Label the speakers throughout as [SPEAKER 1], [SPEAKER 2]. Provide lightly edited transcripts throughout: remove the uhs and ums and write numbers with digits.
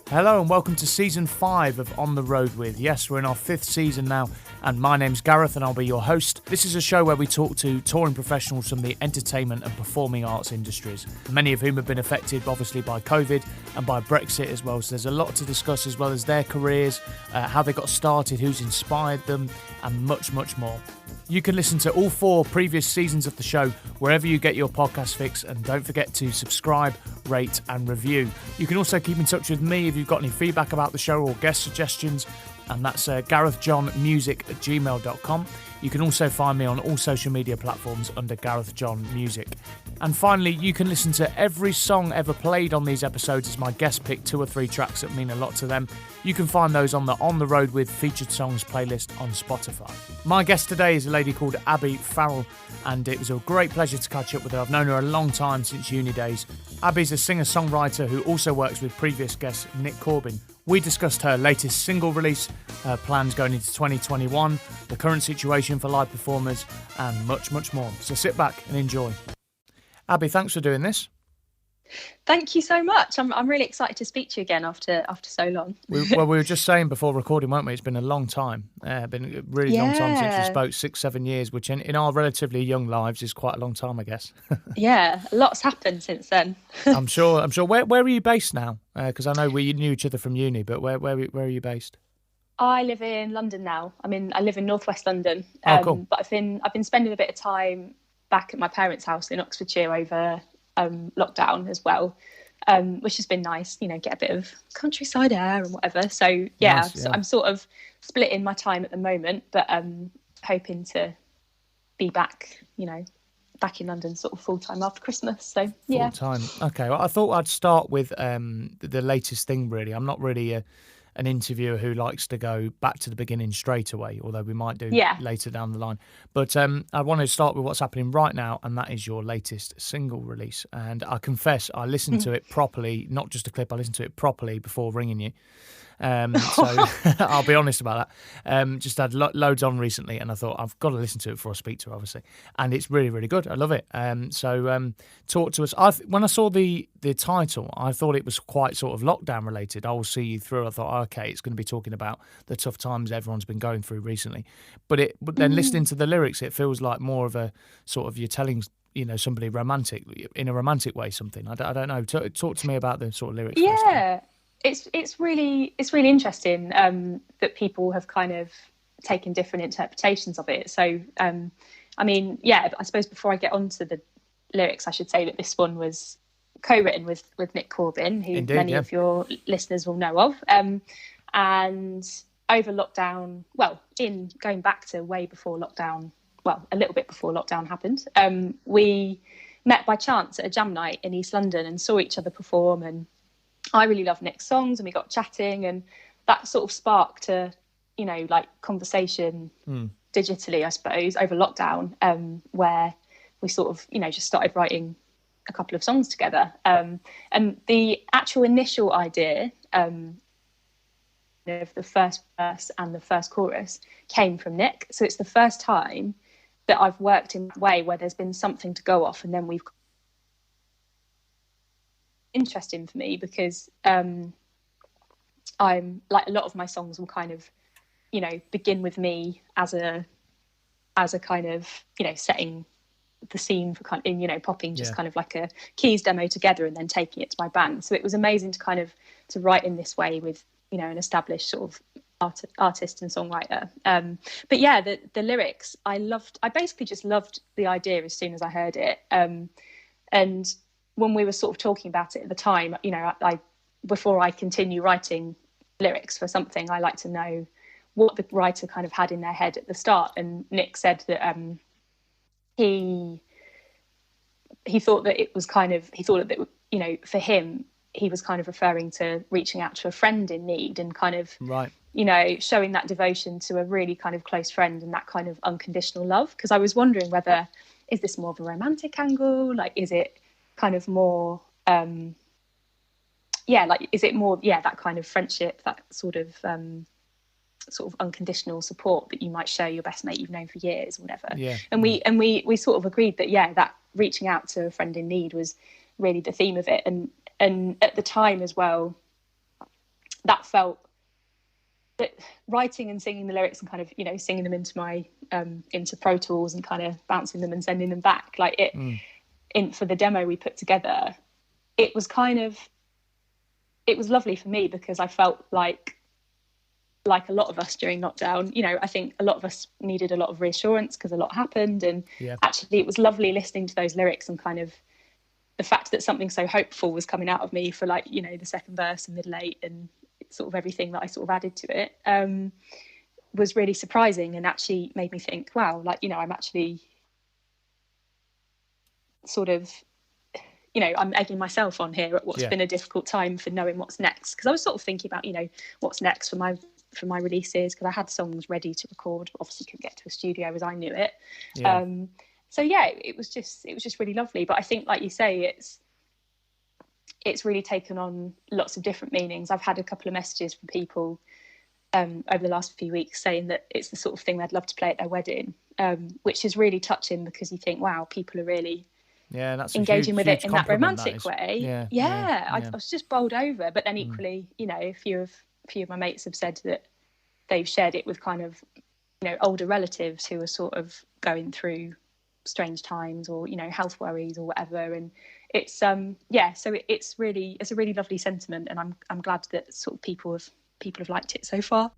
[SPEAKER 1] Hello and welcome to Season 5 of On the Road With. Yes, we're in our 5th season now, and my name's Gareth and I'll be your host. This is a show where we talk to touring professionals from the entertainment and performing arts industries, many of whom have been affected obviously by COVID and by Brexit as well. So there's a lot to discuss, as well as their careers, how they got started, who's inspired them, and much, much more. You can listen to all 4 previous seasons of the show wherever you get your podcast fix, and don't forget to subscribe, rate and review. You can also keep in touch with me if you've got any feedback about the show or guest suggestions, and that's garethjohnmusic@gmail.com. You can also find me on all social media platforms under Gareth John Music. And finally, you can listen to every song ever played on these episodes as my guest pick 2 or 3 tracks that mean a lot to them. You can find those on the On the Road With Featured Songs playlist on Spotify. My guest today is a lady called Abi Farrell, and it was a great pleasure to catch up with her. I've known her a long time, since uni days. Abi's a singer-songwriter who also works with previous guest Nick Corbin. We discussed her latest single release, her plans going into 2021, the current situation for live performers, and much, much more. So sit back and enjoy. Abi, thanks for doing this.
[SPEAKER 2] Thank you so much. I'm really excited to speak to you again after so long.
[SPEAKER 1] We were just saying before recording, weren't we? It's been a long time. Been a really long time since we spoke, 6-7 years, which in our relatively young lives is quite a long time, I guess.
[SPEAKER 2] Yeah, lots happened since then.
[SPEAKER 1] I'm sure. Where are you based now? Because I know we knew each other from uni, but where are you based?
[SPEAKER 2] I live in London now. I live in northwest London.
[SPEAKER 1] Cool.
[SPEAKER 2] But I've been spending a bit of time back at my parents' house in Oxfordshire over lockdown as well, which has been nice, get a bit of countryside air and whatever. So
[SPEAKER 1] Nice,
[SPEAKER 2] so I'm sort of splitting my time at the moment, but hoping to be back in London sort of full time after Christmas. So yeah,
[SPEAKER 1] full time. Okay, well, I thought I'd start with the latest thing. Really, I'm not really an interviewer who likes to go back to the beginning straight away, although we might do later down the line. But I want to start with what's happening right now, and that is your latest single release. And I confess, I listened to it properly, not just a clip, I listened to it properly before ringing you. So I'll be honest about that. Just had loads on recently, and I thought I've got to listen to it before I speak to her, obviously. And it's really, really good. I love it. So talk to us. When I saw the title, I thought it was quite sort of lockdown related. I will see you through. I thought, okay, it's going to be talking about the tough times everyone's been going through recently. But then listening to the lyrics, it feels like more of a sort of you're telling somebody romantic in a romantic way. Something I don't know. Talk to me about the sort of lyrics.
[SPEAKER 2] Yeah. It's really interesting that people have kind of taken different interpretations of it. So, I suppose before I get onto the lyrics, I should say that this one was co-written with Nick Corbin, who
[SPEAKER 1] Indeed,
[SPEAKER 2] many of your listeners will know of. And over lockdown, in going back to way before lockdown, a little bit before lockdown happened, we met by chance at a jam night in East London and saw each other perform, and I really love Nick's songs, and we got chatting, and that sort of sparked a, conversation digitally, I suppose, over lockdown, where we sort of, just started writing a couple of songs together. And the actual initial idea of the first verse and the first chorus came from Nick. So it's the first time that I've worked in that way, where there's been something to go off, and then we've interesting for me, because I'm like, a lot of my songs will kind of begin with me as a kind of setting the scene for kind of popping just kind of like a keys demo together and then taking it to my band. So it was amazing to write in this way with an established sort of artist and songwriter. But yeah, the lyrics I basically just loved the idea as soon as I heard it, and when we were sort of talking about it at the time, I before I continue writing lyrics for something, I like to know what the writer kind of had in their head at the start. And Nick said that he thought that it was for him, he was kind of referring to reaching out to a friend in need, and kind of showing that devotion to a really kind of close friend, and that kind of unconditional love. Because I was wondering whether, is this more of a romantic angle? Like, is it kind of more is it more that kind of friendship, that sort of unconditional support that you might show your best mate you've known for years or whatever. And we sort of agreed that that reaching out to a friend in need was really the theme of it. And at the time as well, that felt that writing and singing the lyrics and kind of, you know, singing them into my into Pro Tools and kind of bouncing them and sending them back, like it for the demo we put together, it was lovely for me, because I felt like a lot of us during lockdown, you know, I think a lot of us needed a lot of reassurance because a lot happened, and actually it was lovely listening to those lyrics and kind of the fact that something so hopeful was coming out of me for, like, you know, the second verse and middle eight and sort of everything that I sort of added to it was really surprising, and actually made me think, wow, like, you know, I'm actually sort of, you know, I'm egging myself on here at what's been a difficult time for knowing what's next, because I was sort of thinking about, you know, what's next for my releases, because I had songs ready to record, but obviously couldn't get to a studio as I knew it. So yeah, it was just really lovely. But I think, like you say, it's really taken on lots of different meanings. I've had a couple of messages from people over the last few weeks saying that it's the sort of thing they'd love to play at their wedding, which is really touching, because you think, wow, people are really
[SPEAKER 1] that's
[SPEAKER 2] engaging with it in that romantic
[SPEAKER 1] way.
[SPEAKER 2] I was just bowled over. But then equally, you know, a few of my mates have said that they've shared it with kind of, you know, older relatives who are sort of going through strange times, or, you know, health worries or whatever, and it's so it's a really lovely sentiment, and I'm glad that sort of people have liked it so far.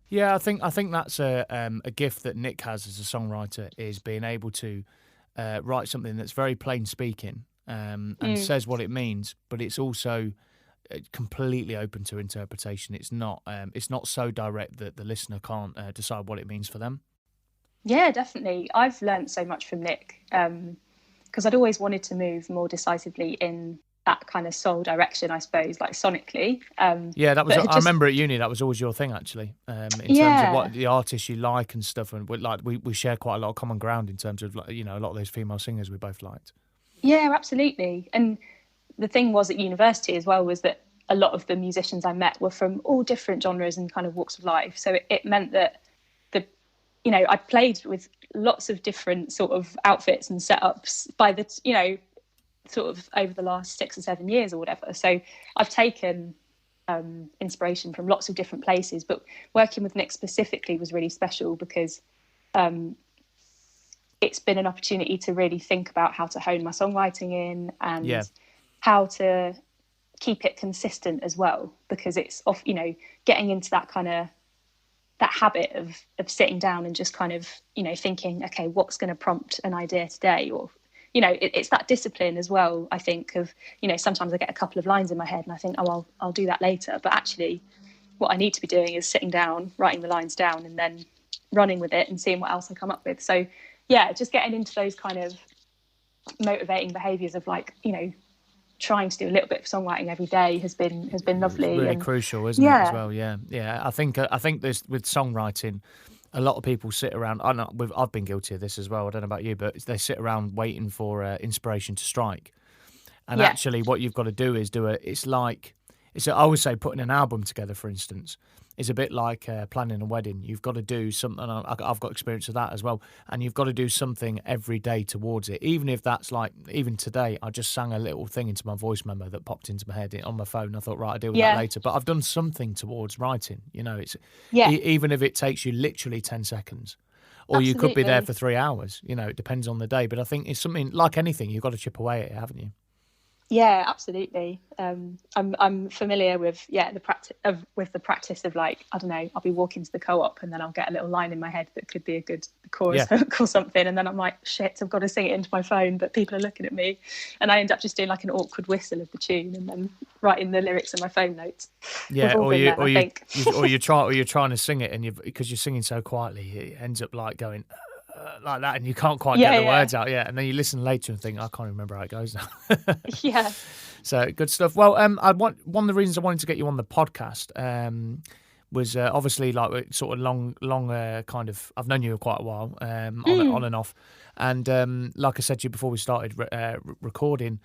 [SPEAKER 1] Yeah, I think that's a gift that Nick has as a songwriter, is being able to write something that's very plain speaking, and says what it means, but it's also completely open to interpretation. It's not so direct that the listener can't decide what it means for them.
[SPEAKER 2] Yeah, definitely. I've learned so much from Nick, because I'd always wanted to move more decisively in that kind of soul direction, I suppose, like sonically.
[SPEAKER 1] Yeah, that was. I remember at uni that was always your thing, actually. In terms of what the artists you like and stuff, and we share quite a lot of common ground in terms of, like, you know, a lot of those female singers we both liked.
[SPEAKER 2] Yeah, absolutely. And the thing was at university as well was that a lot of the musicians I met were from all different genres and kind of walks of life. So it meant that I played with lots of different sort of outfits and setups by the sort of over the last 6 or 7 years or whatever. So I've taken inspiration from lots of different places, but working with Nick specifically was really special because it's been an opportunity to really think about how to hone my songwriting in and how to keep it consistent as well, because it's off, getting into that kind of that habit of sitting down and just kind of, thinking, okay, what's going to prompt an idea today? Or, it's that discipline as well, I think, of, sometimes I get a couple of lines in my head and I think, oh, I'll do that later. But actually what I need to be doing is sitting down, writing the lines down and then running with it and seeing what else I come up with. So yeah, just getting into those kind of motivating behaviours of, like, trying to do a little bit of songwriting every day has been lovely.
[SPEAKER 1] It's really crucial, isn't it, as well? Yeah. I think this with songwriting, a lot of people sit around. I've been guilty of this as well. I don't know about you, but they sit around waiting for inspiration to strike. And actually, what you've got to do is I always say putting an album together, for instance, is a bit like planning a wedding. You've got to do something. I've got experience of that as well. And you've got to do something every day towards it. Even if that's like, even today, I just sang a little thing into my voice memo that popped into my head on my phone. I thought, right, I'll deal with that later. But I've done something towards writing. It's even if it takes you literally 10 seconds. Or Absolutely. You could be there for 3 hours. It depends on the day. But I think it's something like anything. You've got to chip away at it, haven't you?
[SPEAKER 2] Yeah, absolutely. I'm familiar with the practice of, like, I don't know, I'll be walking to the co-op and then I'll get a little line in my head that could be a good chorus hook or something, and then I'm like, shit, I've got to sing it into my phone, but people are looking at me, and I end up just doing like an awkward whistle of the tune and then writing the lyrics in my phone notes.
[SPEAKER 1] Yeah, or you're trying to sing it and because you're singing so quietly, it ends up like going like that, and you can't quite get the words out yet, and then you listen later and think, I can't remember how it goes now.
[SPEAKER 2] Yeah.
[SPEAKER 1] So good stuff. Well, one of the reasons I wanted to get you on the podcast was obviously, like, sort of long kind of, I've known you quite a while, on and off, and like I said to you before we started recording,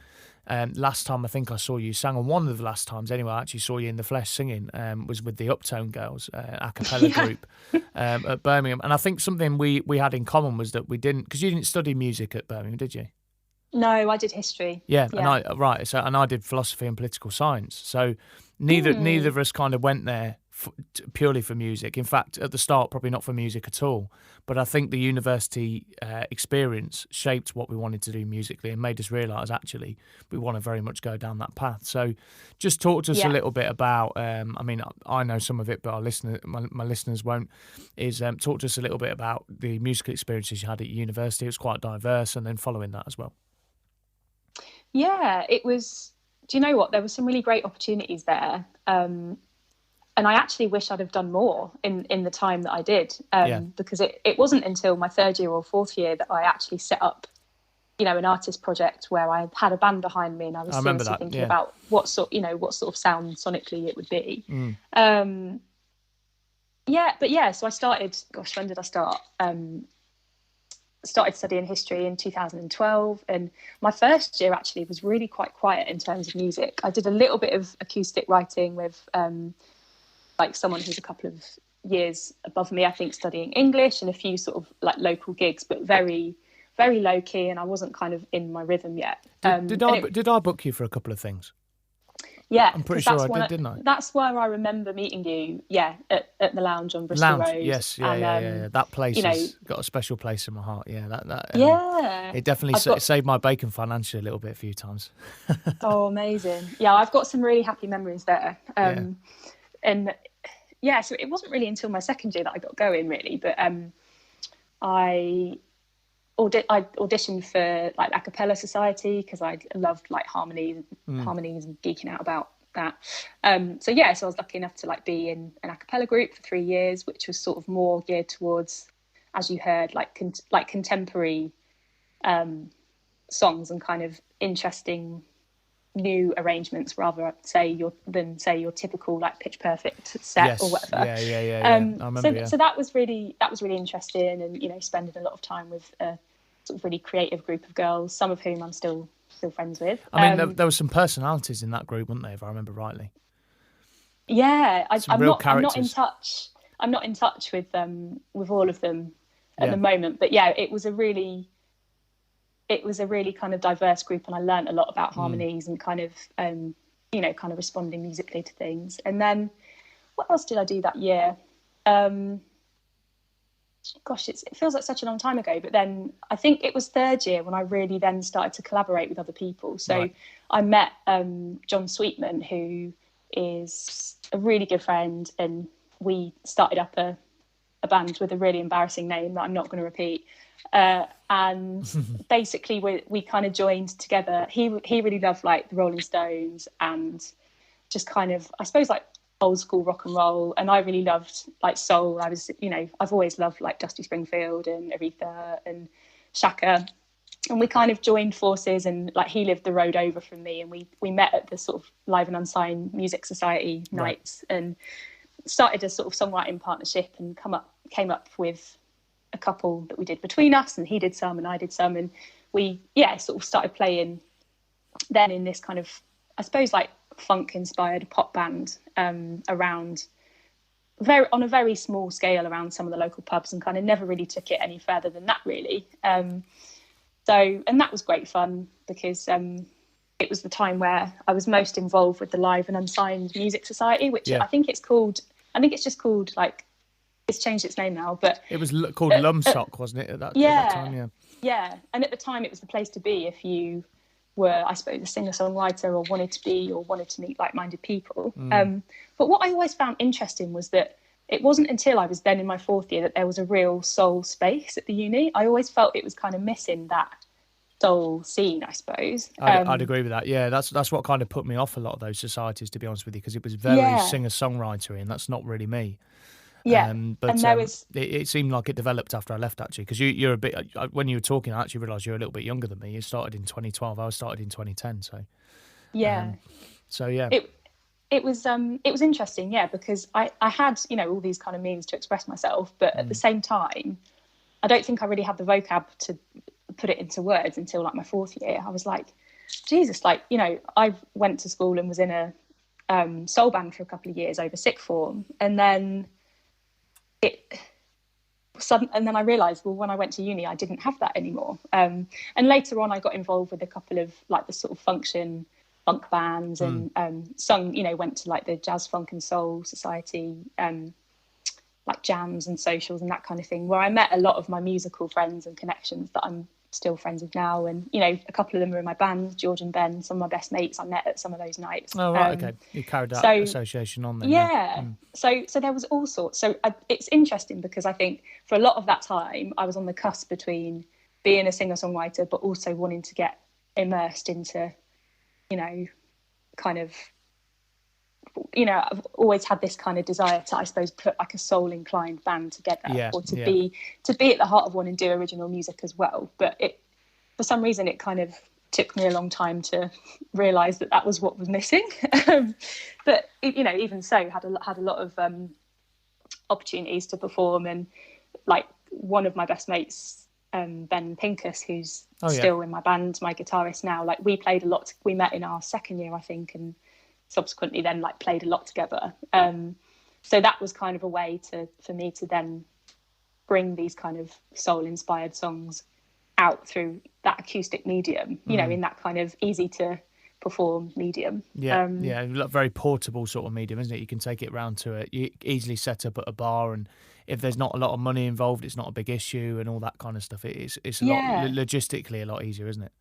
[SPEAKER 1] last time I think I saw you sang, on one of the last times anyway, I actually saw you in the flesh singing, was with the Uptone Girls, a cappella group at Birmingham. And I think something we had in common was that we didn't, because you didn't study music at Birmingham, did you?
[SPEAKER 2] No, I did history.
[SPEAKER 1] Yeah. And I did philosophy and political science. So neither of us kind of went there purely for music. In fact, at the start, probably not for music at all. But I think the university experience shaped what we wanted to do musically and made us realise, actually, we want to very much go down that path. So just talk to us a little bit about, I know some of it, but my listeners won't, is talk to us a little bit about the musical experiences you had at university. It was quite diverse, and then following that as well.
[SPEAKER 2] Yeah, it was, do you know what? There were some really great opportunities there. And I actually wish I'd have done more in the time that I did, because it wasn't until my third year or fourth year that I actually set up, an artist project where I had a band behind me and I was seriously thinking about what sort of sound sonically it would be. So I started, when did I start? Started studying history in 2012, and my first year actually was really quite quiet in terms of music. I did a little bit of acoustic writing with like someone who's a couple of years above me, I think, studying English, and a few sort of like local gigs, but very, very low key, and I wasn't kind of in my rhythm yet.
[SPEAKER 1] Did I book you for a couple of things?
[SPEAKER 2] Yeah,
[SPEAKER 1] I'm pretty sure I did, didn't I?
[SPEAKER 2] That's where I remember meeting you. Yeah, at the lounge on Bristol Road.
[SPEAKER 1] Yes, yeah. That place has got a special place in my heart. Yeah, it definitely saved my bacon financially a little bit a few times. Oh,
[SPEAKER 2] amazing! Yeah, I've got some really happy memories there. And so it wasn't really until my second year that I got going, really. But I auditioned for like a cappella society because I loved like harmonies and geeking out about that. So I was lucky enough to like be in an a cappella group for 3 years, which was sort of more geared towards, as you heard, like contemporary songs and kind of interesting new arrangements rather than your typical like pitch perfect set or whatever.
[SPEAKER 1] I remember,
[SPEAKER 2] so that was really interesting, and you know, spending a lot of time with a sort of really creative group of girls, some of whom I'm still friends with.
[SPEAKER 1] I mean, there were some personalities in that group, weren't there, if I remember rightly?
[SPEAKER 2] Yeah, I'm not in touch with all of them at the moment, but yeah, it was a really kind of diverse group, and I learned a lot about harmonies and kind of you know, kind of responding musically to things. And then what else did I do that year? Gosh, it feels like such a long time ago, but then I think it was third year when I really then started to collaborate with other people. So I met John Sweetman, who is a really good friend, and we started up a band with a really embarrassing name that I'm not going to repeat. And basically we kind of joined together. He really loved like the Rolling Stones and just kind of, I suppose, like old school rock and roll, and I really loved like soul. I was, you know, I've always loved like Dusty Springfield and Aretha and Shaka, and we kind of joined forces, and like he lived the road over from me, and we met at the sort of Live and Unsigned Music Society nights and started a sort of songwriting partnership, and came up with a couple that we did between us, and he did some and I did some, and we sort of started playing then in this kind of, I suppose, like funk inspired pop band around on a very small scale around some of the local pubs, and kind of never really took it any further than that, really. And that was great fun because it was the time where I was most involved with the Live and Unsigned Music Society, which I think it's just called like, it's changed its name now, but
[SPEAKER 1] it was called Lumsoc, wasn't it, at that time?
[SPEAKER 2] Yeah, and at the time it was the place to be if you were, I suppose, a singer-songwriter or wanted to meet like-minded people. But what I always found interesting was that it wasn't until I was then in my fourth year that there was a real soul space at the uni. I always felt it was kind of missing that soul scene, I suppose.
[SPEAKER 1] I'd agree with that. Yeah, that's what kind of put me off a lot of those societies, to be honest with you, because it was very singer-songwriter, and that's not really me.
[SPEAKER 2] Yeah,
[SPEAKER 1] but
[SPEAKER 2] and there was...
[SPEAKER 1] it seemed like it developed after I left, actually, because you're a bit, when you were talking, I actually realised you're a little bit younger than me. You started in 2012, I started in 2010, so
[SPEAKER 2] yeah. It was interesting, yeah, because I had, you know, all these kind of means to express myself, but at the same time, I don't think I really had the vocab to put it into words until like my fourth year. I was like, Jesus, like, you know, I went to school and was in a soul band for a couple of years over sixth form, and then I realised, well, when I went to uni, I didn't have that anymore. And later on, I got involved with a couple of like the sort of funk bands, and went to like the Jazz, Funk and Soul Society, like jams and socials and that kind of thing, where I met a lot of my musical friends and connections that I'm still friends with now. And, you know, a couple of them are in my band, George and Ben, some of my best mates I met at some of those nights.
[SPEAKER 1] Oh, right, okay. You carried that association on then.
[SPEAKER 2] Yeah. So there was all sorts. So it's interesting because I think for a lot of that time, I was on the cusp between being a singer-songwriter, but also wanting to get immersed into, you know, kind of, you know, I've always had this kind of desire to, I suppose, put like a soul-inclined band together, or to be at the heart of one and do original music as well. But for some reason, it kind of took me a long time to realise that was what was missing. But you know, even so, had a lot of opportunities to perform, and like one of my best mates, Ben Pincus, who's still in my band, my guitarist now. Like we played a lot. We met in our second year, I think, and subsequently then like played a lot together. So that was kind of a way for me to then bring these kind of soul inspired songs out through that acoustic medium, you know, in that kind of easy to perform medium. Very portable sort of medium, isn't it? You can take it round to it. You easily set up at a bar, and if there's not a lot of money involved, it's not a big issue and all that kind of stuff. It's a lot logistically a lot easier, isn't it?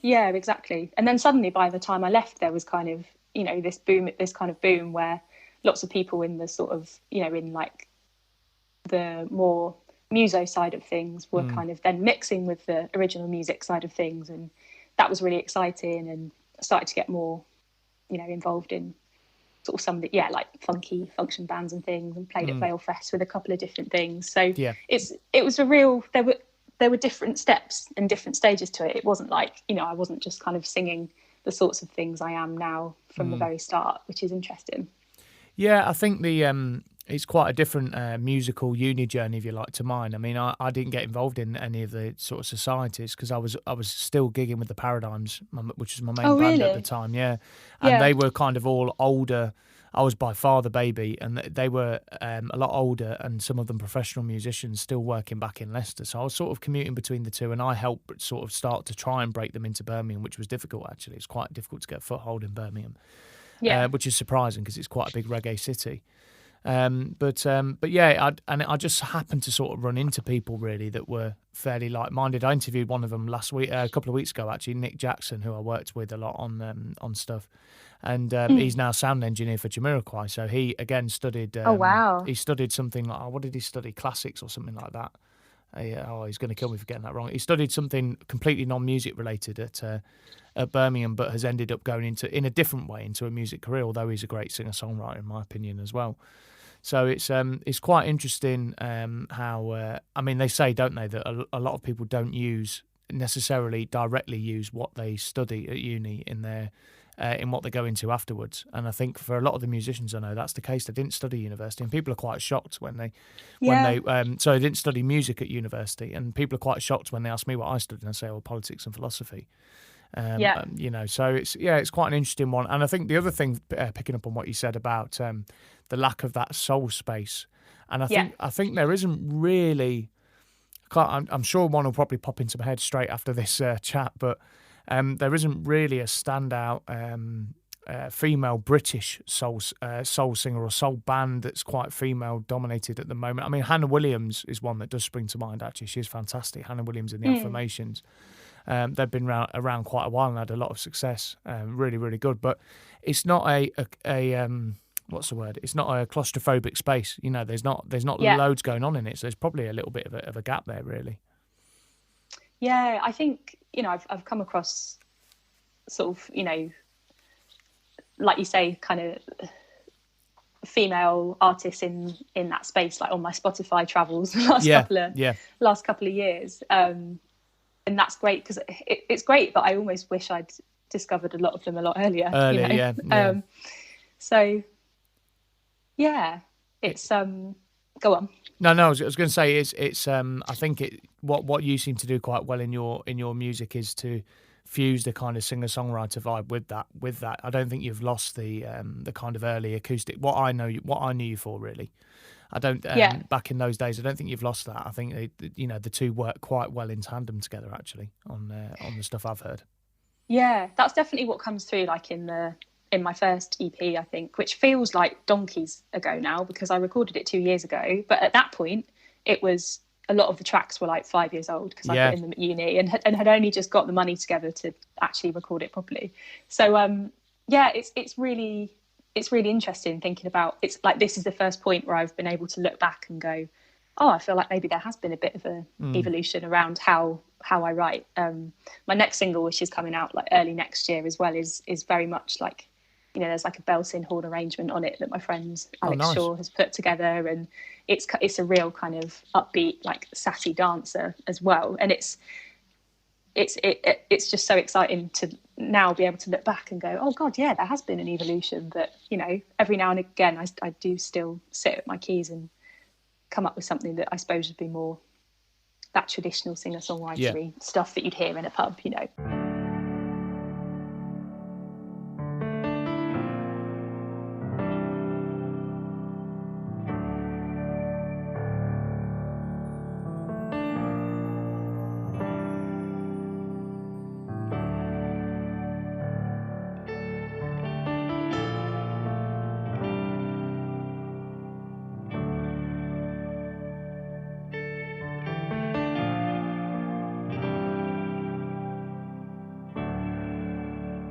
[SPEAKER 2] Yeah, exactly. And then suddenly by the time I left, there was kind of, you know, this kind of boom where lots of people in the sort of, in like the more muso side of things were kind of then mixing with the original music side of things, and that was really exciting, and I started to get more involved in sort of some of the like funky function bands and things, and played at Vale Fest with a couple of different things. So it was a real, there were different steps and different stages to it. It wasn't like, I wasn't just kind of singing the sorts of things I am now from the very start, which is interesting.
[SPEAKER 1] Yeah, I think it's quite a different musical uni journey, if you like, to mine. I mean, I didn't get involved in any of the sort of societies because I was still gigging with the Paradigms, which was my main band at the time. Yeah, and they were kind of all older. I was by far the baby, and they were a lot older, and some of them professional musicians still working back in Leicester. So I was sort of commuting between the two, and I helped sort of start to try and break them into Birmingham, which was difficult actually. It's quite difficult to get a foothold in Birmingham, which is surprising because it's quite a big reggae city. But yeah, I just happened to sort of run into people really that were fairly like-minded. I interviewed one of them last week, a couple of weeks ago actually, Nick Jackson, who I worked with a lot on stuff, and he's now sound engineer for Jamiroquai. So he again studied. He studied something like, what did he study? Classics or something like that. He's going to kill me for getting that wrong. He studied something completely non-music related at Birmingham, but has ended up going in a different way into a music career. Although he's a great singer-songwriter in my opinion as well. So it's quite interesting how I mean, they say, don't they, that a lot of people don't necessarily directly use what they study at uni in their in what they go into afterwards. And I think for a lot of the musicians I know that's the case. They didn't study university, and people are quite shocked when they so they didn't study music at university, and people are quite shocked when they ask me what I studied and I say, politics and philosophy. So it's quite an interesting one. And I think the other thing, picking up on what you said about the lack of that soul space, and I think there isn't really. I'm sure one will probably pop into my head straight after this chat, but there isn't really a standout female British soul singer or soul band that's quite female dominated at the moment. I mean, Hannah Williams is one that does spring to mind. Actually, she's fantastic. Hannah Williams and the Affirmations. They've been around quite a while and had a lot of success. Really, really good. But it's not a what's the word? It's not a claustrophobic space. There's not loads going on in it. So there's probably a little bit of a gap there, really.
[SPEAKER 2] Yeah, I think I've come across sort of like you say, kind of female artists in that space, like on my Spotify travels last couple of years. And that's great because it's great, but I almost wish I'd discovered a lot of them a lot earlier. So yeah, it's go on.
[SPEAKER 1] No, I was going to say it's I think what you seem to do quite well in your music is to fuse the kind of singer-songwriter vibe with that. I don't think you've lost the kind of early acoustic. What I knew you for, really. I don't. Back in those days, I don't think you've lost that. I think the two work quite well in tandem together, actually, on the stuff I've heard.
[SPEAKER 2] Yeah, that's definitely what comes through, like in my first EP, I think, which feels like donkeys ago now because I recorded it 2 years ago. But at that point, it was a lot of the tracks were like 5 years old because I put in them at uni and had only just got the money together to actually record it properly. So it's really interesting thinking about, it's like this is the first point where I've been able to look back and go, oh, I feel like maybe there has been a bit of a evolution around how I write. My next single, which is coming out like early next year as well, is very much like, there's like a belting horn arrangement on it that my friend Alex Shaw has put together, and it's a real kind of upbeat, like sassy dancer as well. And it's just so exciting to now be able to look back and go, oh God, yeah, there has been an evolution. That every now and again I do still sit at my keys and come up with something that I suppose would be more that traditional singer-songwritery stuff that you'd hear in a pub,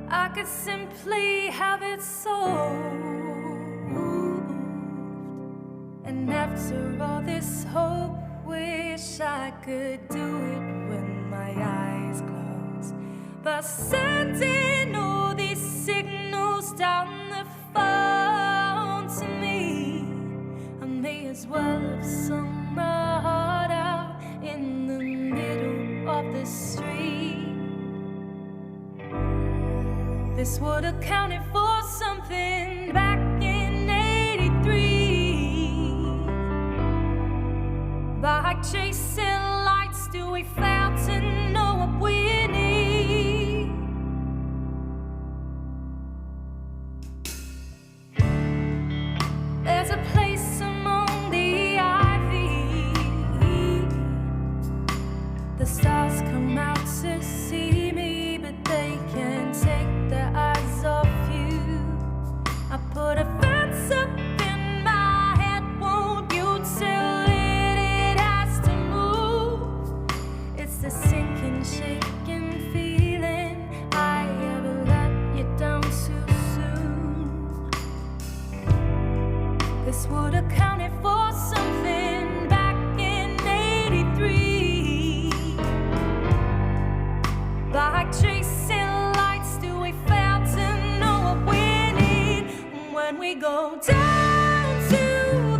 [SPEAKER 3] I could simply have it so. After all this hope, wish I could do it with my eyes closed. But sending all these signals down the phone to me, I may as well have sung my heart out in the middle of the street. This would have counted for something back in '83. By chasing lights, do we fail to know what we need? There's a place among the ivy. The stars come out to see me, but they can't take their eyes off you. I put a fence up in my head, won't you tell it has to move? It's the sinking, shaking feeling I ever let you down too soon. This would have counted for something back in '83. By chasing lights, do we fail to know what we need? When we go down to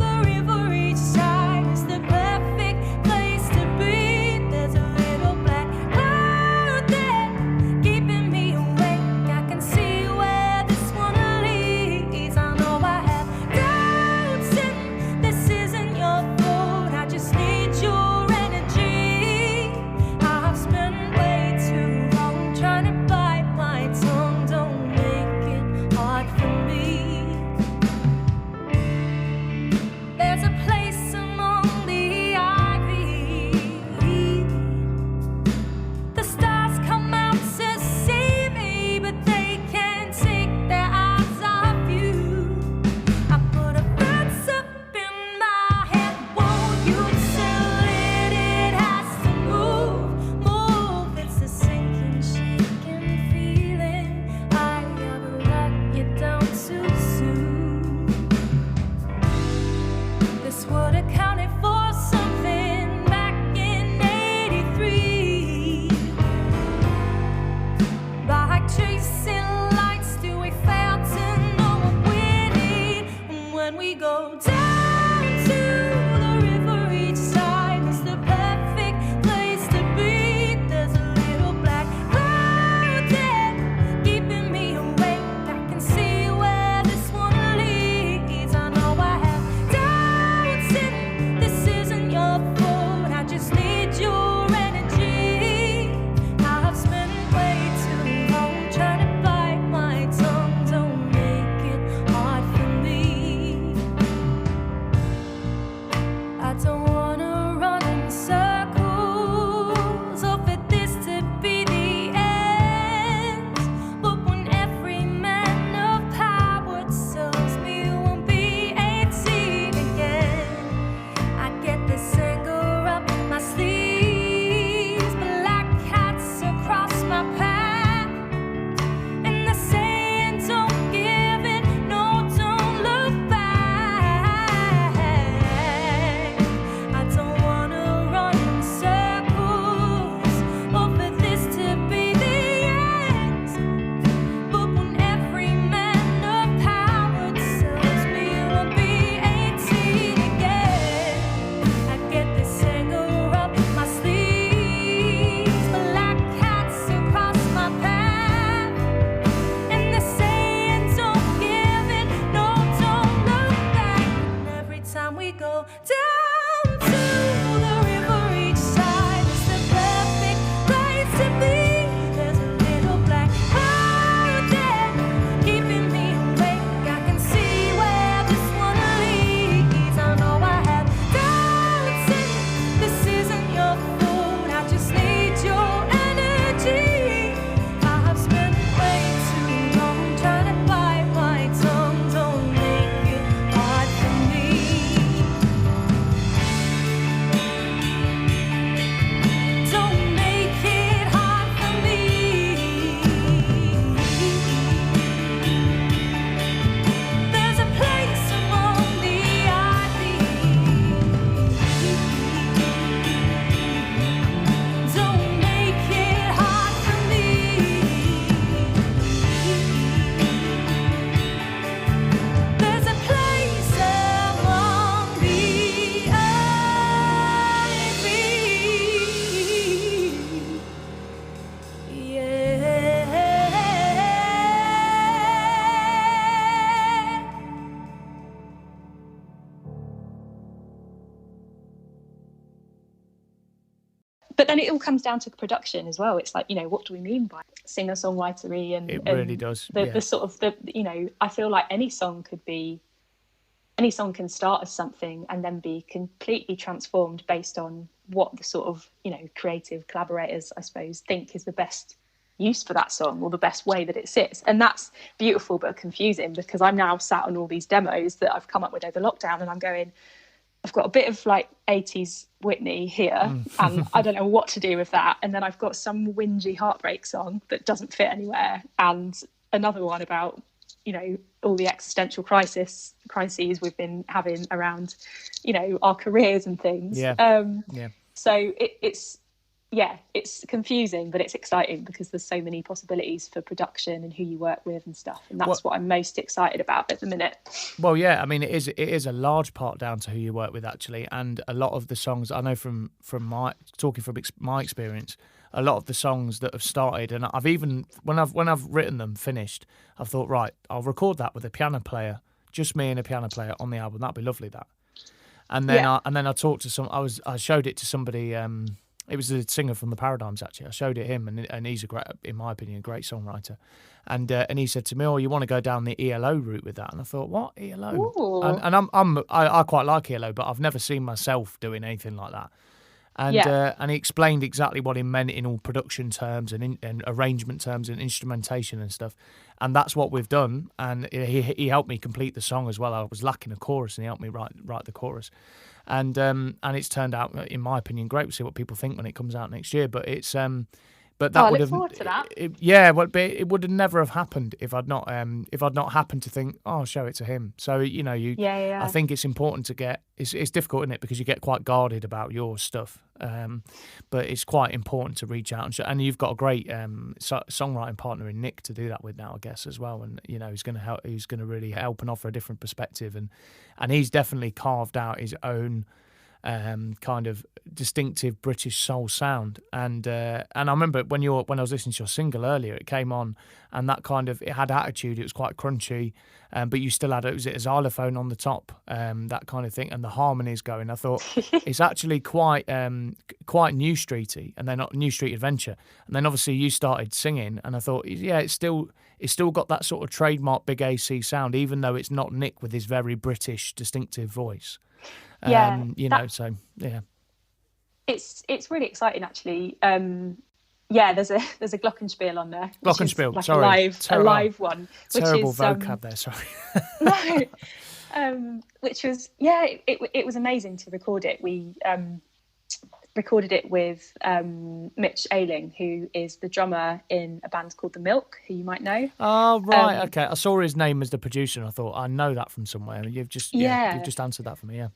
[SPEAKER 3] the river, each side is the perfect place to be. There's a little black cloud there keeping me awake. I can see where this one leads. I know I have doubts and this isn't your fault. I just need your energy. I've spent way too long trying to bite my tongue. Don't make it hard for me.
[SPEAKER 2] and it all comes down to production as well. It's like, you know, what do we mean by singer-songwritery? And
[SPEAKER 1] it really does.
[SPEAKER 2] The sort of the, you know, I feel like any song can start as something and then be completely transformed based on what the sort of, you know, creative collaborators, I suppose, think is the best use for that song or the best way that it sits. And that's beautiful but confusing, because I'm now sat on all these demos that I've come up with over lockdown, and I'm going, I've got a bit of like 80s Whitney here and I don't know what to do with that. And then I've got some whingy heartbreak song that doesn't fit anywhere, and another one about, you know, all the existential crises we've been having around, you know, our careers and things. So it's confusing, but it's exciting because there's so many possibilities for production and who you work with and stuff, and that's what I'm most excited about at the minute.
[SPEAKER 1] Well, yeah, I mean, it is a large part down to who you work with, actually, and a lot of the songs I know from my experience, a lot of the songs that have started, and I've even when I've written them, finished, I've thought, right, I'll record that with a piano player, just me and a piano player on the album. That'd be lovely, that. And then I talked to I showed it to somebody. It was a singer from the Paradigms, actually. I showed it him, and he's in my opinion, a great songwriter. And he said to me, "Oh, you want to go down the ELO route with that?" And I thought, "What, ELO?" And I quite like ELO, but I've never seen myself doing anything like that. And he explained exactly what he meant in all production terms and arrangement terms and instrumentation and stuff. And that's what we've done. And he helped me complete the song as well. I was lacking a chorus, and he helped me write the chorus. And it's turned out, in my opinion, great. We'll see what people think when it comes out next year. But it's but that would have,
[SPEAKER 2] forward to that.
[SPEAKER 1] It would have never have happened if I'd not happened to think, oh, I'll show it to him. So I think it's important to get. It's difficult, isn't it, because you get quite guarded about your stuff. But it's quite important to reach out and show. And you've got a great songwriting partner in Nick to do that with now, I guess, as well. And you know, he's going to help. He's going to really help and offer a different perspective. And he's definitely carved out his own kind of distinctive British soul sound, and I remember when I was listening to your single earlier, it came on, and that kind of, it had attitude. It was quite crunchy, but you still had a xylophone on the top, that kind of thing, and the harmonies going. I thought it's actually quite New Streety, and then New Street Adventure, and then obviously you started singing, and I thought, yeah, it's still got that sort of trademark Big AC sound, even though it's not Nick with his very British distinctive voice. It's
[SPEAKER 2] really exciting, actually. There's a glockenspiel on there.
[SPEAKER 1] Glockenspiel,
[SPEAKER 2] like
[SPEAKER 1] sorry,
[SPEAKER 2] a live one.
[SPEAKER 1] Terrible vocab there, sorry.
[SPEAKER 2] No, which was it was amazing to record it. We recorded it with Mitch Ailing, who is the drummer in a band called The Milk, who you might know.
[SPEAKER 1] Oh, right, okay. I saw his name as the producer, and I thought, I know that from somewhere. You've just answered that for me, yeah.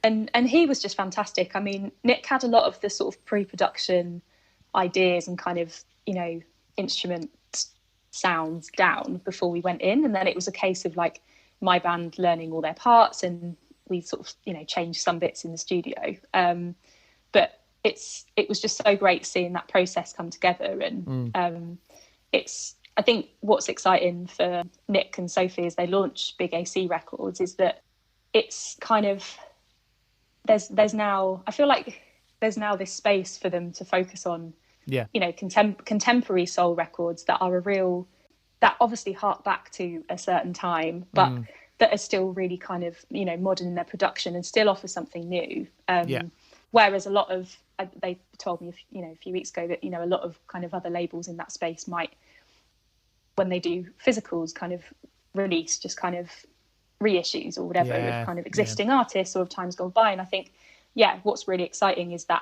[SPEAKER 2] And he was just fantastic. I mean, Nick had a lot of the sort of pre-production ideas and kind of, you know, instrument sounds down before we went in, and then it was a case of like my band learning all their parts, and we sort of, you know, changed some bits in the studio. But it was just so great seeing that process come together, and I think what's exciting for Nick and Sophie as they launch Big AC Records is that it's kind of there's now, I feel like there's now this space for them to focus on, you know, contemporary soul records that are that obviously hark back to a certain time, but that are still really kind of, you know, modern in their production and still offer something new. Whereas a lot of, they told me, a few weeks ago that, you know, a lot of kind of other labels in that space might, when they do physicals, kind of release just kind of reissues or whatever of kind of existing artists or of times gone by. And I think, what's really exciting is that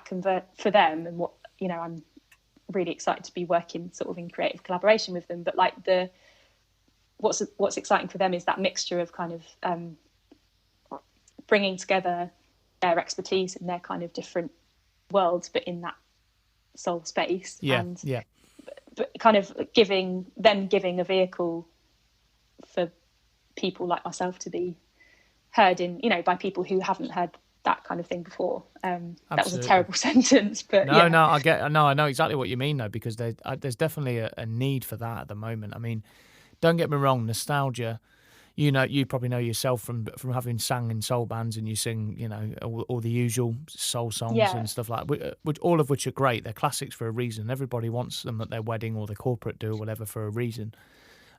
[SPEAKER 2] convert for them, and what, you know, I'm really excited to be working sort of in creative collaboration with them. But like what's exciting for them is that mixture of kind of bringing together their expertise and their kind of different worlds, but in that soul space, but kind of giving a vehicle for people like myself to be heard in, you know, by people who haven't heard that kind of thing before. That was a terrible sentence, but
[SPEAKER 1] I know exactly what you mean though, because there's definitely a need for that at the moment. I mean, don't get me wrong, nostalgia, you probably know yourself from having sang in soul bands, and you sing, all the usual soul songs and stuff like that, which all of which are great. They're classics for a reason. Everybody wants them at their wedding or the corporate do or whatever for a reason.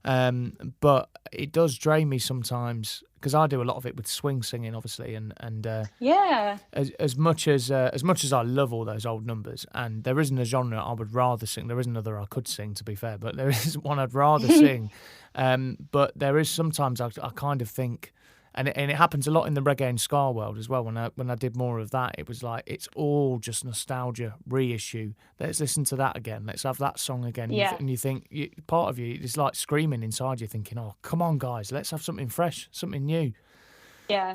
[SPEAKER 1] But it does drain me sometimes because I do a lot of it with swing singing, obviously, and as much as I love all those old numbers, and there isn't a genre I would rather sing. There is another I could sing, to be fair, but there is one I'd rather sing. But there is sometimes I kind of think. And it happens a lot in the reggae and ska world as well. When I did more of that, it was like it's all just nostalgia, reissue. Let's listen to that again. Let's have that song again.
[SPEAKER 2] Yeah.
[SPEAKER 1] And you think part of you is like screaming inside you, thinking, "Oh, come on, guys, let's have something fresh, something new."
[SPEAKER 2] Yeah.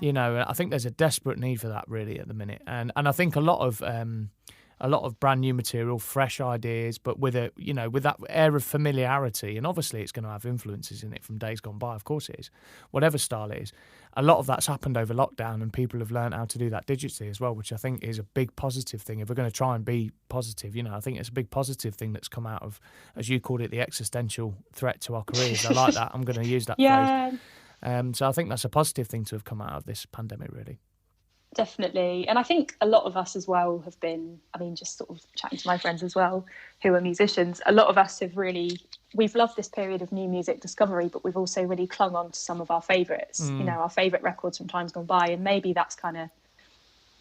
[SPEAKER 1] I think there's a desperate need for that really at the minute, and I think a lot of brand new material, fresh ideas, but with that air of familiarity. And obviously it's going to have influences in it from days gone by. Of course it is, whatever style it is. A lot of that's happened over lockdown, and people have learned how to do that digitally as well, which I think is a big positive thing. If we're going to try and be positive, I think it's a big positive thing that's come out of, as you called it, the existential threat to our careers. I like that. I'm going to use that phrase. So I think that's a positive thing to have come out of this pandemic, really.
[SPEAKER 2] Definitely. And I think a lot of us as well have been, just sort of chatting to my friends as well, who are musicians, a lot of us we've loved this period of new music discovery, but we've also really clung on to some of our favourites, our favourite records from times gone by. And maybe that's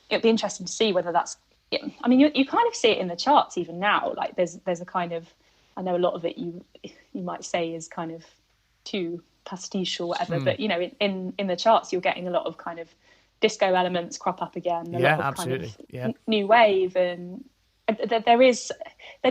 [SPEAKER 2] it'd be interesting to see whether that's, you kind of see it in the charts even now. Like there's a kind of, I know a lot of it you might say is kind of too pastiche or whatever, but, in the charts, you're getting a lot of kind of disco elements crop up again, a lot of
[SPEAKER 1] absolutely.
[SPEAKER 2] Kind of new wave, and there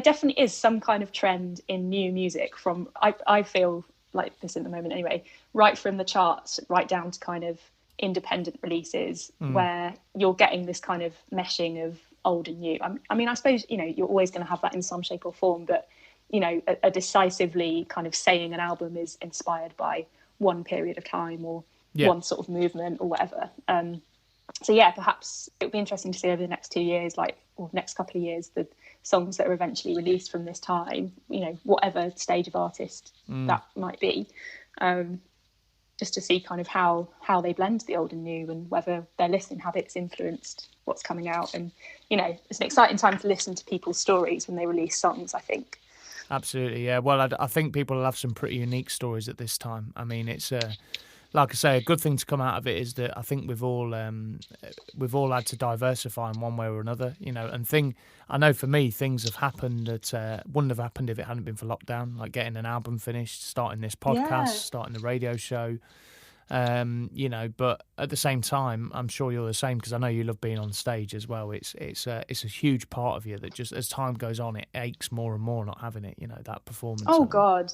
[SPEAKER 2] definitely is some kind of trend in new music from, I feel like this at the moment anyway, right from the charts right down to kind of independent releases, where you're getting this kind of meshing of old and new. I suppose you're always going to have that in some shape or form, but a decisively kind of saying an album is inspired by one period of time or one sort of movement or whatever. Perhaps it would be interesting to see over the next 2 years, or next couple of years, the songs that are eventually released from this time, whatever stage of artist that might be, just to see kind of how they blend the old and new, and whether their listening habits influenced what's coming out. And it's an exciting time to listen to people's stories when they release songs, I think.
[SPEAKER 1] Absolutely, yeah. Well, I think people will have some pretty unique stories at this time. It's like I say, a good thing to come out of it is that I think we've all had to diversify in one way or another, and I know for me, things have happened that wouldn't have happened if it hadn't been for lockdown, like getting an album finished, starting this podcast, starting the radio show, but at the same time, I'm sure you're the same, because I know you love being on stage as well. It's a huge part of you that just as time goes on, it aches more and more not having it, that performance.
[SPEAKER 2] Oh God.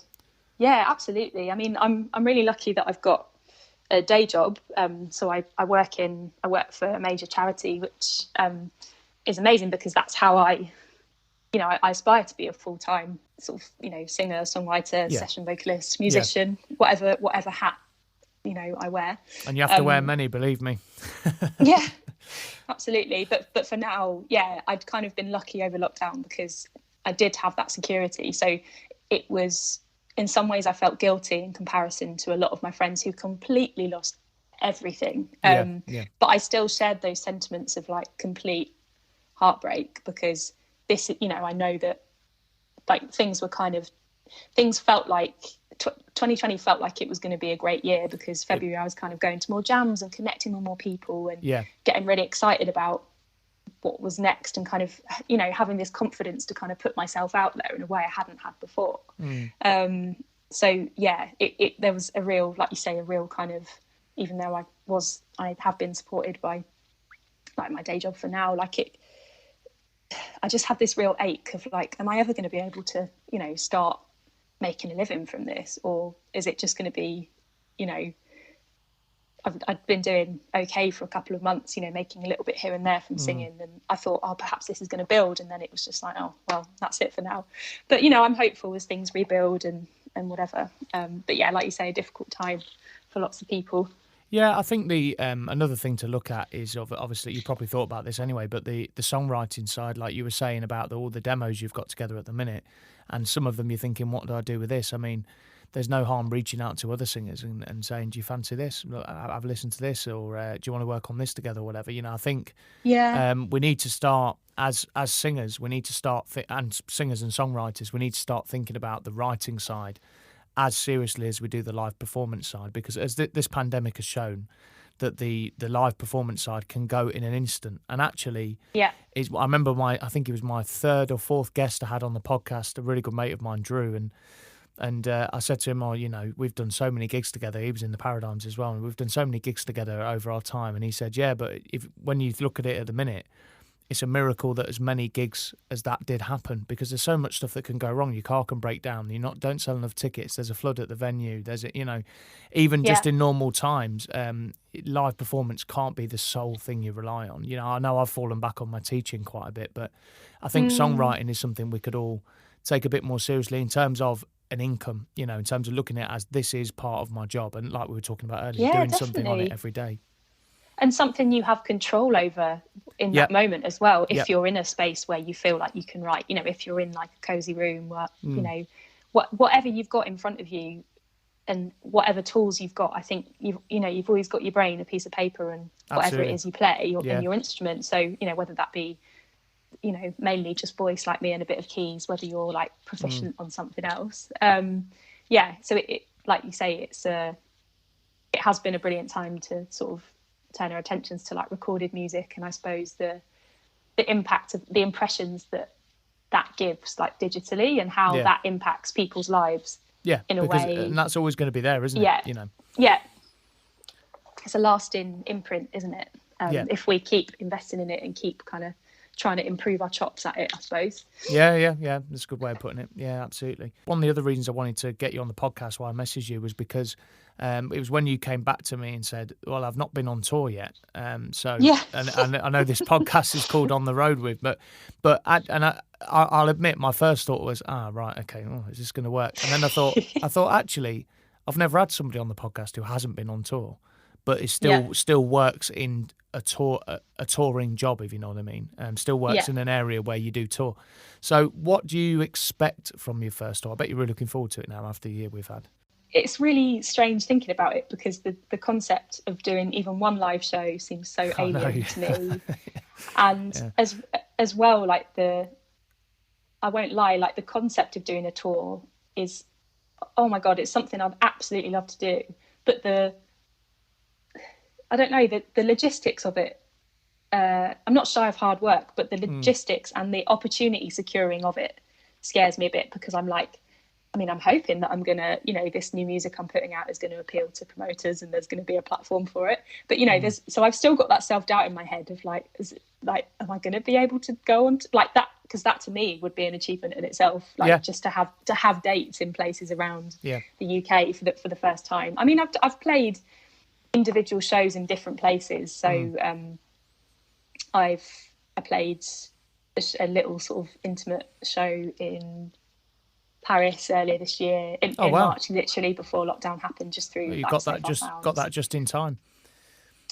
[SPEAKER 2] Yeah, absolutely. I'm really lucky that I've got a day job, so I work for a major charity, which is amazing, because that's how I aspire to be a full-time sort of singer, songwriter, session vocalist, musician, whatever hat I wear.
[SPEAKER 1] And you have to wear many, believe me.
[SPEAKER 2] Yeah, absolutely. But for now, I'd kind of been lucky over lockdown because I did have that security. So it was, in some ways, I felt guilty in comparison to a lot of my friends who completely lost everything. But I still shared those sentiments of complete heartbreak, because this, I know that things felt like 2020 felt like it was going to be a great year, because February I was kind of going to more jams and connecting with more people and getting really excited about what was next, and kind of having this confidence to kind of put myself out there in a way I hadn't had before. There was a real, like you say, a real kind of, even though I have been supported by my day job for now, I just had this real ache of am I ever going to be able to start making a living from this, or is it just going to be I'd been doing okay for a couple of months, making a little bit here and there from singing, and I thought, perhaps this is going to build, and then it was just that's it for now. But I'm hopeful as things rebuild and whatever. But like you say, a difficult time for lots of people.
[SPEAKER 1] Yeah, I think the another thing to look at is, obviously you probably thought about this anyway, but the songwriting side, like you were saying about all the demos you've got together at the minute, and some of them you're thinking, what do I do with this? there's no harm reaching out to other singers and saying, do you fancy this? Look, I've listened to this, or do you want to work on this together or whatever? I think we need to start, as singers, we need to start, and singers and songwriters, we need to start thinking about the writing side as seriously as we do the live performance side, because as this pandemic has shown, that the live performance side can go in an instant. And actually, I remember I think it was my third or fourth guest I had on the podcast, a really good mate of mine, Drew, and I said to him, we've done so many gigs together. He was in the Paradigms as well, and we've done so many gigs together over our time. And he said, yeah, but when you look at it at the minute, it's a miracle that as many gigs as that did happen, because there's so much stuff that can go wrong. Your car can break down. Don't sell enough tickets. There's a flood at the venue. There's even just in normal times, live performance can't be the sole thing you rely on. I know I've fallen back on my teaching quite a bit, but I think songwriting is something we could all take a bit more seriously in terms of an income. In terms of looking at it as this is part of my job, and like we were talking about earlier, doing something on it every day.
[SPEAKER 2] And something you have control over in that moment as well. If you're in a space where you feel like you can write, if you're in like a cozy room where, whatever you've got in front of you and whatever tools you've got, I think you've always got your brain, a piece of paper, and whatever it is you play in your instrument. So, whether that be, mainly just voice like me and a bit of keys, whether you're like proficient on something else. So it like you say, it has been a brilliant time to sort of turn our attentions to like recorded music, and I suppose the impact of the impressions that gives like digitally, and how that impacts people's lives in a way.
[SPEAKER 1] And that's always going to be there, isn't it?
[SPEAKER 2] It's a lasting imprint, isn't it? If we keep investing in it and keep kind of trying to improve our chops at it, I suppose.
[SPEAKER 1] Yeah. That's a good way of putting it. Yeah, absolutely. One of the other reasons I wanted to get you on the podcast, why I messaged you, was because it was when you came back to me and said, well, I've not been on tour yet. And I know this podcast is called On the Road With, but I'll admit my first thought was, right, okay, is this going to work? And then I thought, actually, I've never had somebody on the podcast who hasn't been on tour, but it still works in a touring job, if you know what I mean. Still works in an area where you do tour. So what do you expect from your first tour? I bet you're really looking forward to it now after the year we've had.
[SPEAKER 2] It's really strange thinking about it, because the concept of doing even one live show seems so alien to me. And as well, like I won't lie, like the concept of doing a tour is, oh my God, it's something I'd absolutely love to do. But I don't know, the logistics of it, I'm not shy of hard work, but the logistics and the opportunity securing of it scares me a bit, because I'm like, I'm hoping that I'm going to, this new music I'm putting out is going to appeal to promoters and there's going to be a platform for it. But, so I've still got that self-doubt in my head of like, am I going to be able to go on to, like that? Because that to me would be an achievement in itself, just to have dates in places around the UK for the first time. I've played individual shows in different places. So I played a little sort of intimate show in Paris earlier this year in March, literally before lockdown happened, just through
[SPEAKER 1] you got that just in time.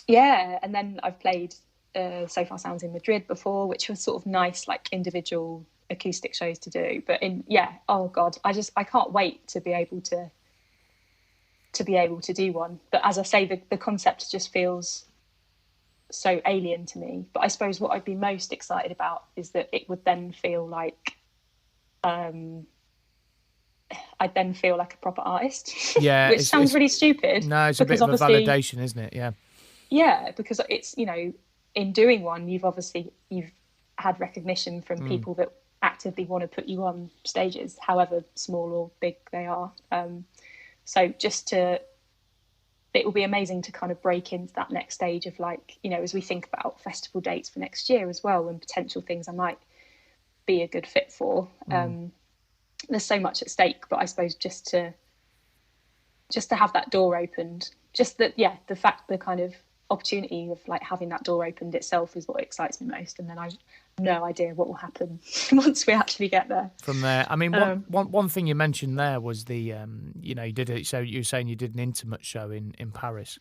[SPEAKER 2] And then I've played So Far Sounds in Madrid before, which was sort of nice, like individual acoustic shows to do. But oh God, I can't wait to be able to do one. But as I say, the concept just feels so alien to me. But I suppose what I'd be most excited about is that it would then feel like I'd then feel like a proper artist. Which sounds really stupid.
[SPEAKER 1] No, it's a bit of a validation, isn't it?
[SPEAKER 2] Yeah, because it's, in doing one, you've had recognition from people that actively want to put you on stages, however small or big they are. So it will be amazing to kind of break into that next stage of like, as we think about festival dates for next year as well, and potential things I might be a good fit for. There's so much at stake, but I suppose just to have that door opened, the kind of opportunity of like having that door opened itself is what excites me most. And then I have no idea what will happen once we actually get there.
[SPEAKER 1] From there, one thing you mentioned there was the you were saying you did an intimate show in Paris,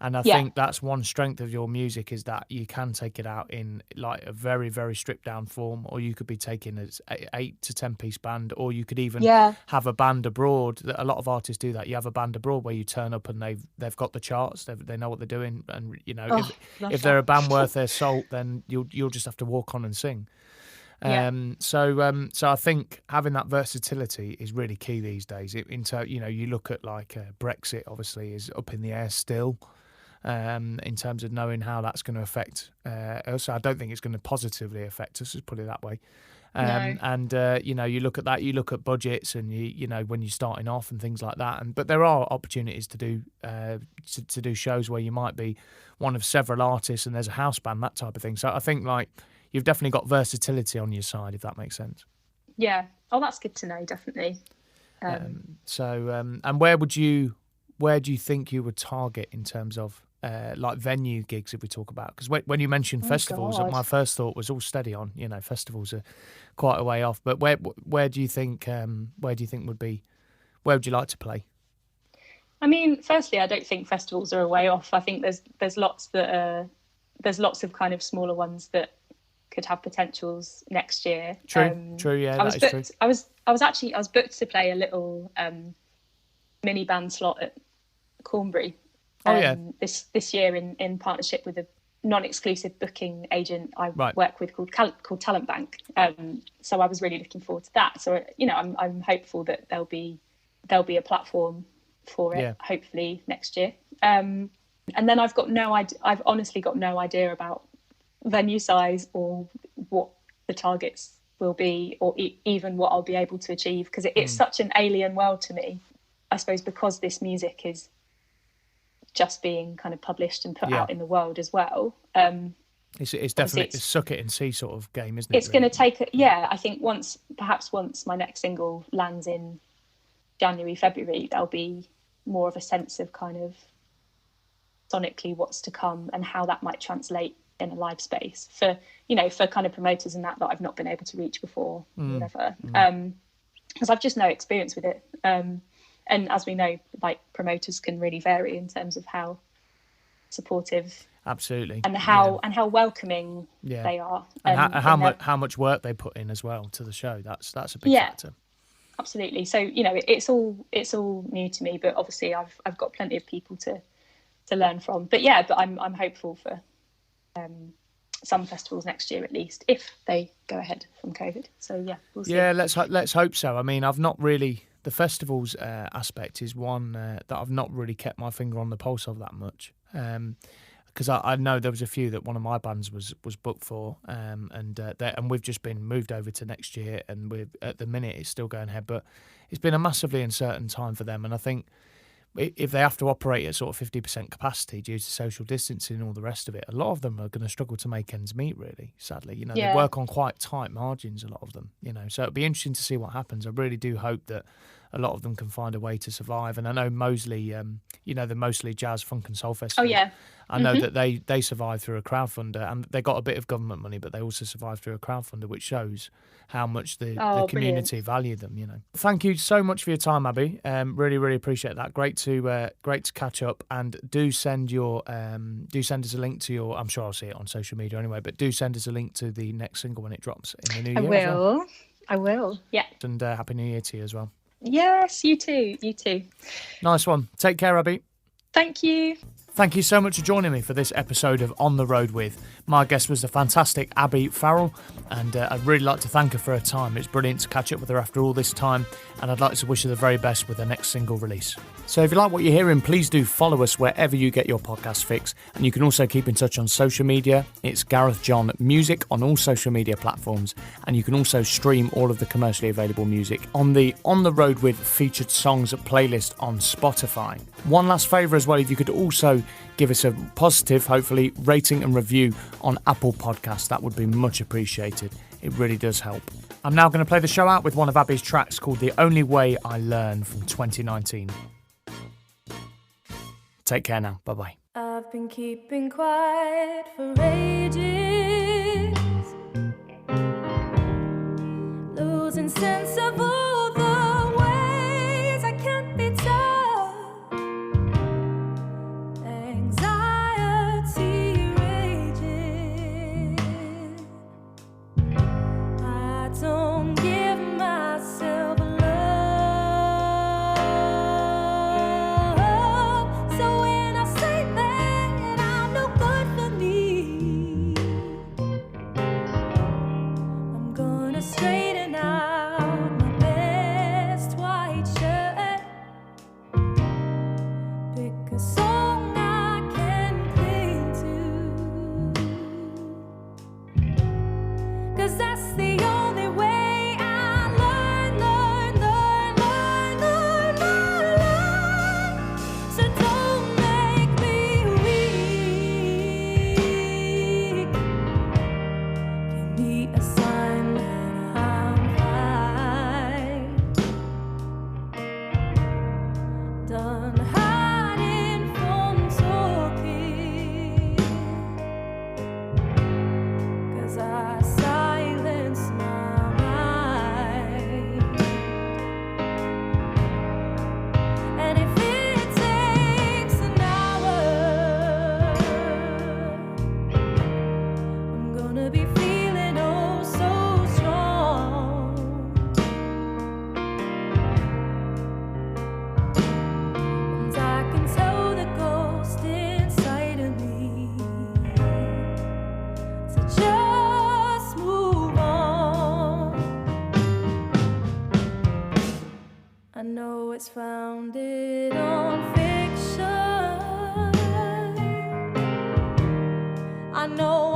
[SPEAKER 1] And I think that's one strength of your music, is that you can take it out in like a very, very stripped down form, or you could be taking an 8 to 10 piece band, or you could even have a band abroad. A lot of artists do that. You have a band abroad where you turn up and they've got the charts, they know what they're doing, and you know if they're a band worth their salt, then you'll just have to walk on and sing. So I think having that versatility is really key these days. You look at like Brexit, obviously, is up in the air still. In terms of knowing how that's going to affect us. I don't think it's going to positively affect us, let's put it that way.
[SPEAKER 2] No.
[SPEAKER 1] And you look at that, you look at budgets, and you know when you're starting off and things like that. But there are opportunities to do to do shows where you might be one of several artists and there's a house band, that type of thing. So I think like you've definitely got versatility on your side, if that makes sense.
[SPEAKER 2] Yeah. Oh, that's good to know. Definitely.
[SPEAKER 1] And where do you think you would target in terms of like venue gigs, if we talk about? Because when you mentioned festivals, my first thought was all steady on. You know, festivals are quite a way off. But where do you think would be? Where would you like to play?
[SPEAKER 2] I mean, firstly, I don't think festivals are a way off. I think there's lots of kind of smaller ones that could have potentials next year.
[SPEAKER 1] True. Yeah, that is true.
[SPEAKER 2] I was booked to play a little mini band slot at Cornbury. This year in partnership with a non-exclusive booking agent I work with called Talent Bank. So I was really looking forward to that. So I'm hopeful that there'll be a platform for it, hopefully next year. And then I've honestly got no idea about venue size or what the targets will be, or even what I'll be able to achieve, because it's such an alien world to me. I suppose because this music is just being kind of published and put out in the world as well.
[SPEAKER 1] It's definitely a suck it and see sort of game, isn't it?
[SPEAKER 2] It's going to take I think once my next single lands in January, February, there'll be more of a sense of kind of sonically what's to come and how that might translate in a live space for kind of promoters and that I've not been able to reach before, whatever. Because I've just no experience with it. And as we know, like promoters can really vary in terms of how supportive,
[SPEAKER 1] absolutely,
[SPEAKER 2] and how welcoming they are,
[SPEAKER 1] and how much work they put in as well to the show. That's a big factor.
[SPEAKER 2] Absolutely. So it's all new to me, but obviously I've got plenty of people to learn from. But I'm hopeful for some festivals next year at least, if they go ahead from COVID. So we'll see.
[SPEAKER 1] Yeah, let's hope so. I mean, I've not really. The festivals aspect is one that I've not really kept my finger on the pulse of that much, because I know there was a few that one of my bands was booked for, and we've just been moved over to next year, and at the minute it's still going ahead, but it's been a massively uncertain time for them, and I think if they have to operate at sort of 50% capacity due to social distancing and all the rest of it, a lot of them are going to struggle to make ends meet, really, sadly. They work on quite tight margins, a lot of them, so it'll be interesting to see what happens. I really do hope that a lot of them can find a way to survive. And I know Moseley, the Moseley Jazz Funk and Soul Festival.
[SPEAKER 2] Oh, yeah.
[SPEAKER 1] I know that they survived through a crowdfunder, and they got a bit of government money, but they also survived through a crowdfunder, which shows how much the community value them. Thank you so much for your time, Abi. Really, really appreciate that. Great to catch up, and do send us a link to your. I'm sure I'll see it on social media anyway, but do send us a link to the next single when it drops in the new year.
[SPEAKER 2] I will. Yeah.
[SPEAKER 1] And Happy New Year to you as well.
[SPEAKER 2] Yes, you too. You too.
[SPEAKER 1] Nice one. Take care, Abi.
[SPEAKER 2] Thank you.
[SPEAKER 1] Thank you so much for joining me for this episode of On the Road With. My guest was the fantastic Abi Farrell, and I'd really like to thank her for her time. It's brilliant to catch up with her after all this time, and I'd like to wish her the very best with her next single release. So if you like what you're hearing, please do follow us wherever you get your podcast fix, and you can also keep in touch on social media. It's Gareth John Music on all social media platforms, and you can also stream all of the commercially available music on the On the Road With featured songs playlist on Spotify. One last favour as well, if you could also give us a positive, hopefully, rating and review on Apple Podcasts, that would be much appreciated. It really does help. I'm now going to play the show out with one of Abi's tracks called The Only Way I Learn from 2019. Take care now. Bye-bye.
[SPEAKER 3] I've been keeping quiet for ages, losing sense of all the ways I can't be told. Anxiety know it's founded on fiction. I know